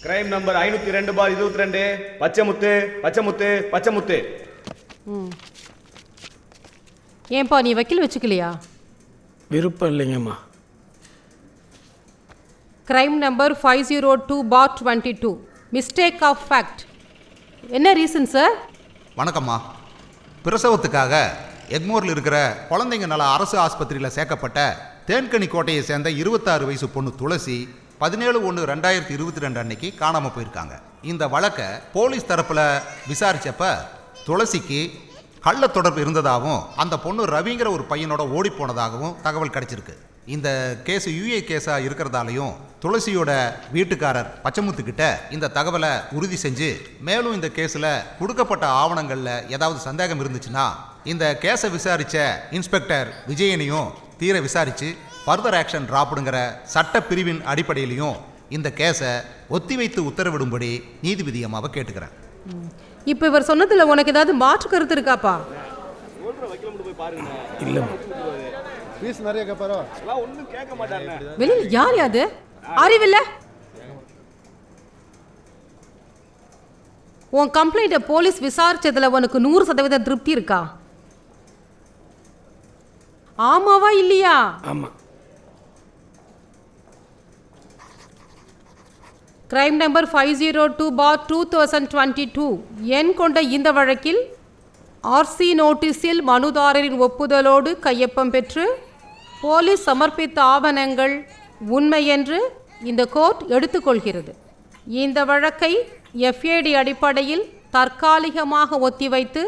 Crime number 502/22 Pachaimuthu Pachaimuthu Pachaimuthu. ஏன்பா நீ வக்கீல் வச்சுக்கலையா? விருப்பம் இல்லைங்கம்மா. Crime number 502/22 mistake of fact. என்ன ரீசன் சார்? வணக்கம்மா. பிரசவத்துக்காக எக்மோரில் இருக்கிற குழந்தைங்க நல அரசு ஆஸ்பத்திரியில் சேர்க்கப்பட்ட தேன்கனி கோட்டையை சேர்ந்த 26 வயசு பொண்ணு துளசி 17/1/2022 அன்னைக்கு காணாமல் போயிருக்காங்க. இந்த வழக்கை போலீஸ் தரப்பில் விசாரித்தப்ப துளசிக்கு கள்ள தொடர்பு இருந்ததாகவும் அந்த பொண்ணு ரவிங்கிற ஒரு பையனோட ஓடி போனதாகவும் தகவல் கிடைச்சிருக்கு. இந்த கேஸ் யூஏ கேஸாக இருக்கிறதாலையும் துளசியோட வீட்டுக்காரர் பச்சைமுத்துக்கிட்ட இந்த தகவலை உறுதி செஞ்சு மேலும் இந்த கேஸில் கொடுக்கப்பட்ட ஆவணங்களில் ஏதாவது சந்தேகம் இருந்துச்சுன்னா இந்த கேஸை விசாரித்த இன்ஸ்பெக்டர் விஜயனையும் தீர விசாரித்து ஃபர்தர் ஆக்ஷன் ட்ராப்டுங்கிற சட்ட பிரிவின் அடிப்படையிலையும் இந்த கேஸை ஒத்திவைத்து உத்தரவிடும்படி நீதிபதி அம்மாவை கேட்டுக்கிறேன். இப்போ இவர் சொன்னதில் உனக்கு ஏதாவது மாற்று கருத்து இருக்காப்பா? இல்லைம்மா. ஃபீஸ் நிறைய கேட்பாரோ? ஒன்றும் கேட்க மாட்டாங்க. வெளியில் யார் யாது? அறிவில்லை. உன் கம்ப்ளைண்ட்டை போலீஸ் விசாரிச்சதுல உனக்கு 100% திருப்தி இருக்கா? ஆமாவா இல்லையா? ஆமாம். கிரைம் நம்பர் 502/2022 எண் கொண்ட இந்த வழக்கில் ஆர்சி நோட்டீஸில் மனுதாரரின் ஒப்புதலோடு கையொப்பம் பெற்று போலீஸ் சமர்ப்பித்த ஆவணங்கள் உண்மை என்று இந்த கோர்ட் எடுத்துக்கொள்கிறது. இந்த வழக்கை எஃப்ஏடி அடிப்படையில் தற்காலிகமாக ஒத்திவைத்து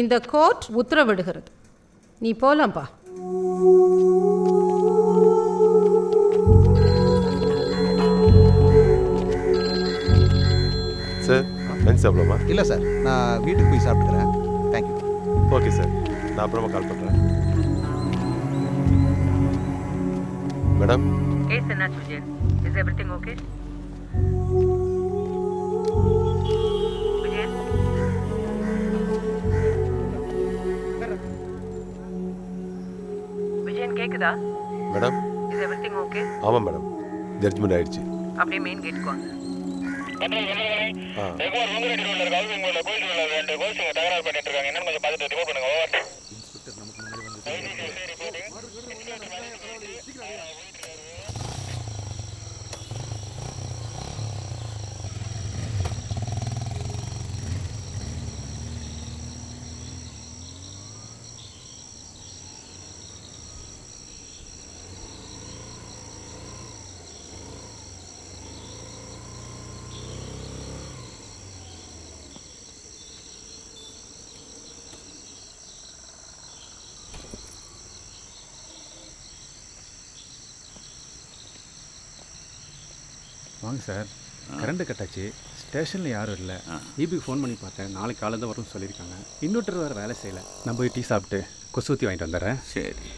இந்த கோர்ட் உத்தரவிடுகிறது. நீ போலாம்ப்பா. சார் லஞ்ச் சாப்பிடலாமா? இல்லை சார், நான் வீட்டுக்கு போய் சாப்பிட்டுக்கிறேன். தேங்க்யூ. ஓகே சார், நான் அப்புறமா கால் பண்ணுறேன். மேடம், கேஸ் என்னாச்சு Vijay? Is everything okay? Vijay Vijayan கேக்குதா? மேடம். Is everything okay? ஆமாம் மேடம், ஜட்ஜ்மெண்ட் ஆயிடுச்சு. அப்படியே மெயின் கேட்டுக்கு வாங்க. வாங்க சார். கரண்ட் கட்டாச்சு. ஸ்டேஷனில் யாரும் இல்லை. ஈபிக்கு ஃபோன் பண்ணி பார்த்தேன். நாளைக்கு காலையில் தான் வரும்னு சொல்லியிருக்காங்க. இன்வெர்ட்டர் வேறு வேலை செய்யலை. நான் போய் டீ சாப்பிட்டு கொசு ஊற்றி வாங்கிட்டு வந்துடுறேன். சரி.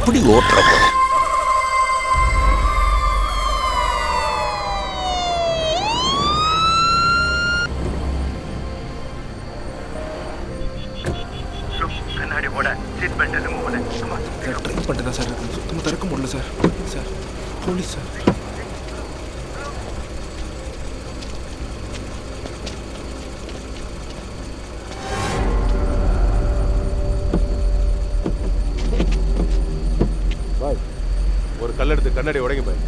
எப்படி ஓட்டுற போற? கண்ணாடி போட சீட் பெல்ட் எதுவும் போட ட்ரை பண்ணிட்டு தான் சார் இருக்கு. சுத்தமாக திறக்க முடியல சார். Sir police sir. பாய் ஒரு கல் எடுத்து கண்ணாடி உடைங்க பாய்.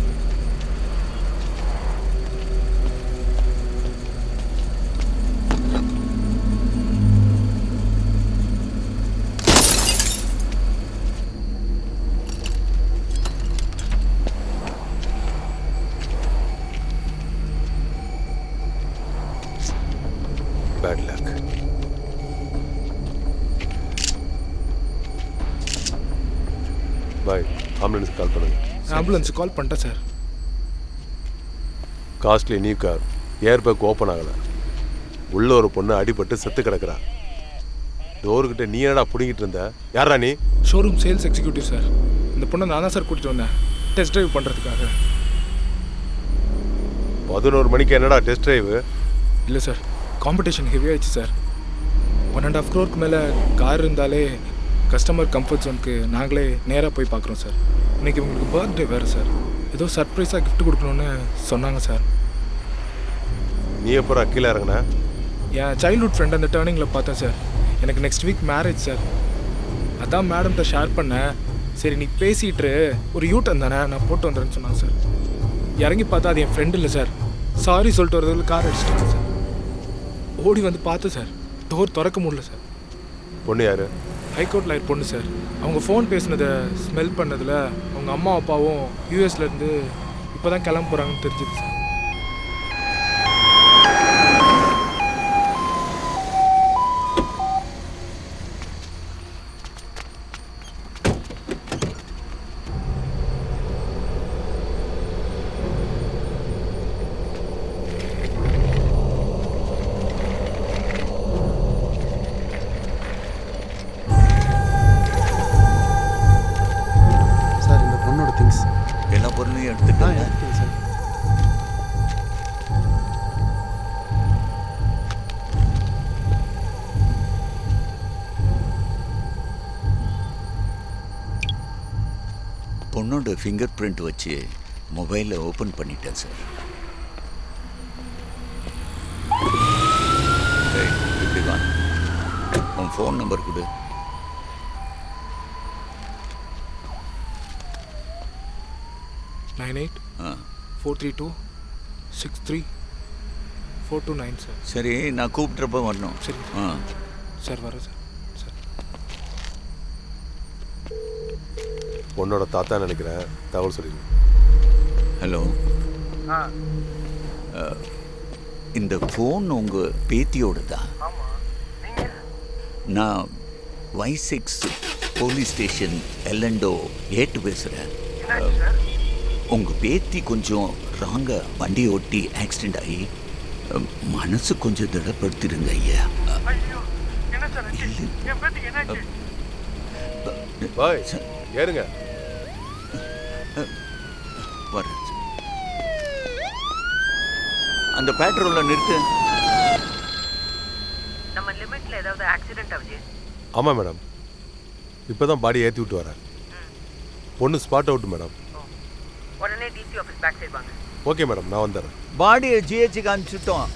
Bad luck. பாய் ஆம்புலன்ஸ் கால் பண்ணுங்க. ஆம்புலன்ஸ் கால் பண்ணிட்டேன் sir. Costly new car, air bag open ஆகலை. உள்ள ஒரு பொண்ணு அடிபட்டு செத்து கிடக்குறா. டோர்கிட்ட நீ என்னடா பிடிங்கிட்டு இருந்த? யாரா நீ? Showroom sales executive sir. இந்த பொண்ணை நான் தான் சார் கூட்டிகிட்டு வந்தேன் டெஸ்ட் ட்ரைவ் பண்ணுறதுக்காக. 11 மணிக்கு என்னடா டெஸ்ட் டிரைவு? இல்லை சார், காம்படிஷன் ஹெவி ஆயிடுச்சு சார். 1.5 crore மேலே கார் இருந்தாலே கஸ்டமர் கம்ஃபர்ட் ஜோனுக்கு நாங்களே நேராக போய் பார்க்குறோம் சார். இன்றைக்கி உங்களுக்கு பர்த்டே வேறு சார். ஏதோ சர்ப்ரைஸாக gift கொடுக்கணுன்னு சொன்னாங்க சார். நீ எப்போ கீழே இறங்கின? என் சைல்ட்ஹுட் ஃப்ரெண்ட் அந்த டேர்னிங்கில் பார்த்தேன் சார். எனக்கு நெக்ஸ்ட் வீக் மேரேஜ் சார். அதான் மேடம்கிட்ட ஷேர் பண்ணேன். சரி நீ பேசிகிட்டு ஒரு யூட்டன் தானே நான் போட்டு வந்துடுறேன்னு சொன்னாங்க சார். இறங்கி பார்த்தா அது என் ஃப்ரெண்டு இல்லை சார். சாரி சொல்லிட்டு வரதுல கார் அடிச்சிட்டாங்க சார். ஓடி வந்து பார்த்தேன் சார், டோர் திறக்க முடியல சார். பொண்ணு யாரு? ஹைகோர்ட் லாயர் பொண்ணு சார். அவங்க ஃபோன் பேசினதை ஸ்மெல் பண்ணதில் அவங்க அம்மா அப்பாவும் யூஎஸ்லேருந்து இப்போ தான் கிளம்ப போகிறாங்கன்னு தெரிஞ்சுது சார். சார் இந்த பொண்ணோட திங்ஸ். எல்லா பொருளையும் எடுத்துட்டாங்க. சார் பொண்ணோட ஃபிங்கர் பிரிண்ட் வச்சு மொபைலில் ஓப்பன் பண்ணிட்டேன் சார். இப்படி தான் உன் ஃபோன் நம்பர் கொடு. 98-432-63429 சார். சரி, நான் கூப்பிட்றப்ப வரணும். சரி சார், வரேன் சார். சார் பொண்ணோட தாத்தா நினைக்கிறேன், தகவல் சொல்லிடுங்க. ஹலோ, இந்த ஃபோன் உங்கள் பேத்தியோட தான். நான் Y6 போலீஸ் ஸ்டேஷன் எல்லண்டோ ஏட்டு பேசுகிறேன். உங்கள் பேத்தி கொஞ்சம் ராங்காக வண்டி ஓட்டி ஆக்சிடெண்ட் ஆகி மனசு கொஞ்சம் திடப்படுத்திருங்க ஐயா. பாய் ஏறுங்க. வரேன் சார். அந்த பேட்ரோலில் நிறுத்து. நம்ம லிமிட்ல ஏதாவது ஆக்சிடென்ட் ஆகுது? ஆமாம் மேடம், இப்போ தான் பாடி ஏற்றி விட்டு வரேன். பொண்ணு ஸ்பாட் அவுட் மேடம். உடனே டிசி ஆஃபீஸ் பேக் சைடு வாங்க. ஓகே மேடம், நான் வந்துடுறேன். பாடியை ஜிஹெச்சுக்கு அனுப்பிச்சுட்டோம்.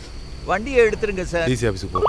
வண்டியை எடுத்துருங்க சார். டிசி ஆஃபீஸுக்கு போ.